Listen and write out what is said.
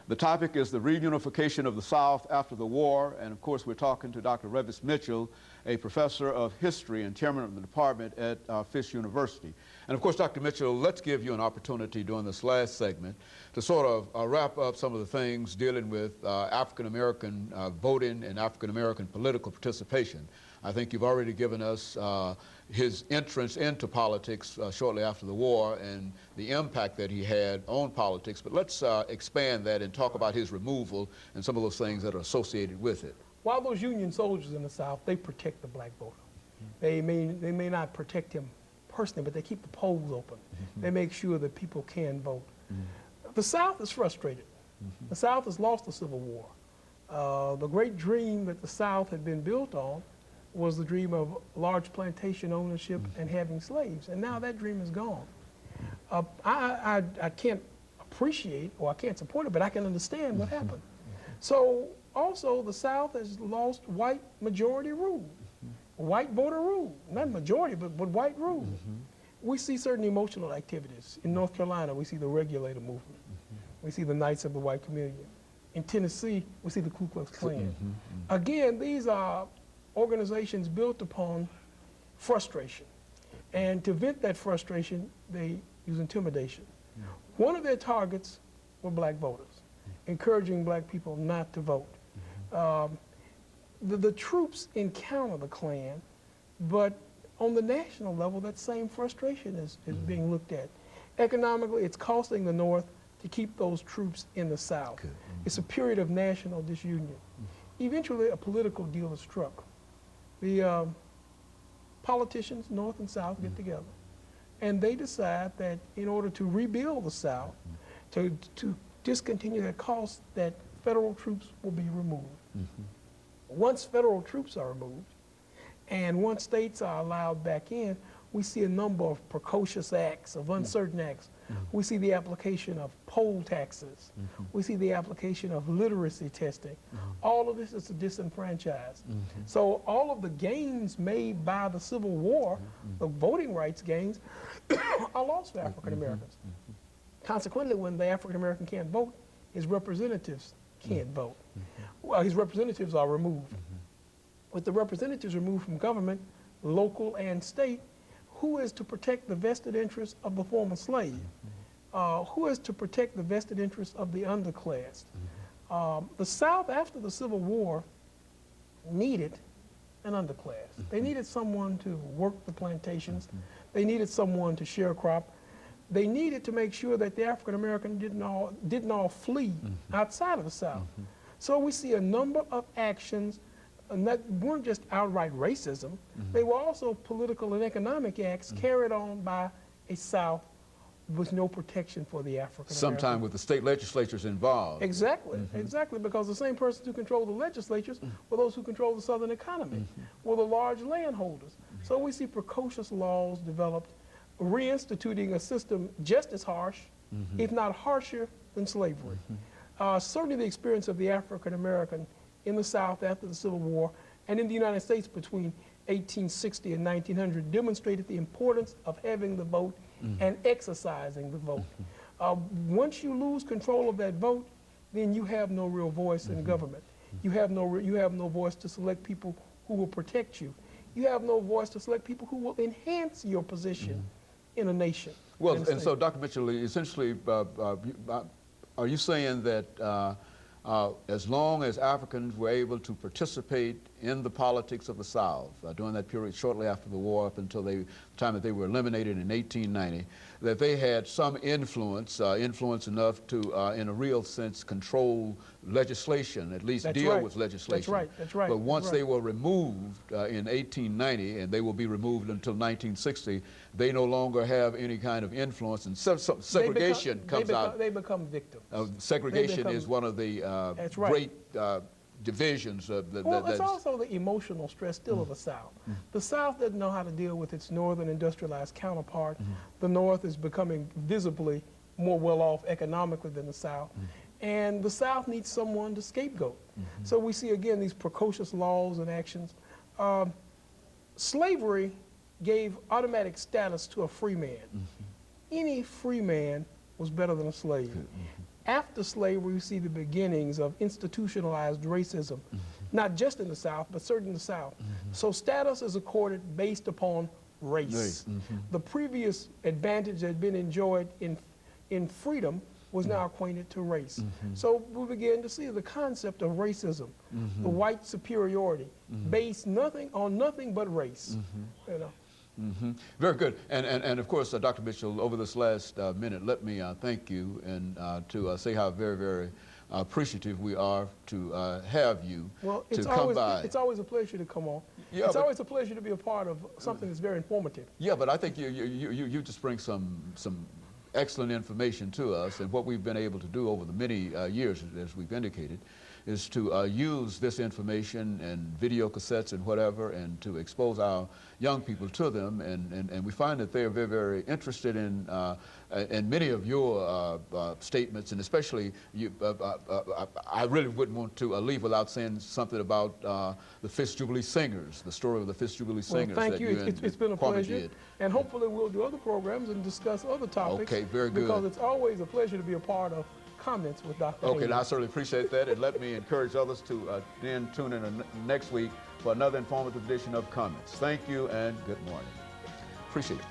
The topic is the reunification of the South after the war, and of course we're talking to Dr. Revis Mitchell, a professor of history and chairman of the department at Fisk University. And of course, Dr. Mitchell, let's give you an opportunity during this last segment to sort of wrap up some of the things dealing with African-American voting and African-American political participation. I think you've already given us his entrance into politics shortly after the war and the impact that he had on politics, but let's expand that and talk about his removal and some of those things that are associated with it. While those Union soldiers in the South, they protect the black voter. They may not protect him personally, but they keep the polls open. They make sure that people can vote. The South is frustrated. The South has lost the Civil War. The great dream that the South had been built on was the dream of large plantation ownership and having slaves, and now that dream is gone. I can't appreciate, or I can't support it, but I can understand what happened. So also the South has lost white majority rule, white voter rule, not majority, but white rule. We see certain emotional activities. In North Carolina, we see the regulator movement. We see the Knights of the White Communion. In Tennessee, we see the Ku Klux Klan. Again, these are organizations built upon frustration. And to vent that frustration, they use intimidation. One of their targets were black voters, encouraging black people not to vote. The troops encounter the Klan, but on the national level, that same frustration is being looked at. Economically, it's costing the North to keep those troops in the South. It's a period of national disunion. Eventually, a political deal is struck. The politicians, North and South, get together, and they decide that in order to rebuild the South, to discontinue that cost, that federal troops will be removed. Once federal troops are removed, and once states are allowed back in, we see a number of precocious acts, of uncertain acts. We see the application of poll taxes. We see the application of literacy testing. All of this is to disenfranchise. So all of the gains made by the Civil War, the voting rights gains, are lost for African Americans. Consequently, when the African American can't vote, his representatives can't vote. Well, his representatives are removed. With the representatives removed from government, local and state, who is to protect the vested interests of the former slave? Who is to protect the vested interests of the underclass? The South, after the Civil War, needed an underclass. They needed someone to work the plantations. They needed someone to sharecrop. They needed to make sure that the African American didn't all flee outside of the South. So we see a number of actions that weren't just outright racism. They were also political and economic acts carried on by a South with no protection for the African American. Sometimes with the state legislatures involved. Exactly, exactly, because the same persons who control the legislatures were those who control the Southern economy, were the large landholders. So we see precocious laws developed, reinstituting a system just as harsh, if not harsher, than slavery. Certainly the experience of the African American in the South after the Civil War and in the United States between 1860 and 1900 demonstrated the importance of having the vote and exercising the vote. Once you lose control of that vote, then you have no real voice in government. You have no voice to select people who will protect you. You have no voice to select people who will enhance your position in a nation. Well, and so Dr. Mitchell, essentially, are you saying that as long as Africans were able to participate in the politics of the South during that period shortly after the war up until the time that they were eliminated in 1890, that they had some influence, influence enough to, in a real sense, control legislation, at least deal with legislation. That's right. But once they were removed in 1890, and they will be removed until 1960, they no longer have any kind of influence, and segregation comes out. They become victims. Segregation is one of the great divisions of the... Well, it's also the emotional stress still of the South. The South doesn't know how to deal with its northern industrialized counterpart. The North is becoming visibly more well-off economically than the South. And the South needs someone to scapegoat. So we see, again, these precocious laws and actions. Slavery gave automatic status to a free man. Any free man was better than a slave. After slavery, we see the beginnings of institutionalized racism, not just in the South, but certainly in the South. So status is accorded based upon race. The previous advantage that had been enjoyed in freedom was now acquainted to race. So we began to see the concept of racism, the white superiority, based on nothing but race. You know. Very good. And of course, Dr. Mitchell, over this last minute, let me thank you and to say how very, very appreciative we are to have you come by. It's always a pleasure to come on. Yeah, it's always a pleasure to be a part of something that's very informative. Yeah, but I think you just bring some excellent information to us, and what we've been able to do over the many years, as we've indicated, is to use this information and video cassettes and whatever, and to expose our young people to them, and we find that they are very, very interested in many of your statements, and especially you, I really wouldn't want to leave without saying something about the Fisk Jubilee Singers, the story of the Fisk Jubilee Singers. Well, thank you. It's been a pleasure, and hopefully we'll do other programs and discuss other topics. Okay, very good. Because it's always a pleasure to be a part of Comments with Dr. Okay, Haynes. now I certainly appreciate that, and let me encourage others to then tune in next week for another informative edition of Comments. Thank you and good morning. Appreciate it.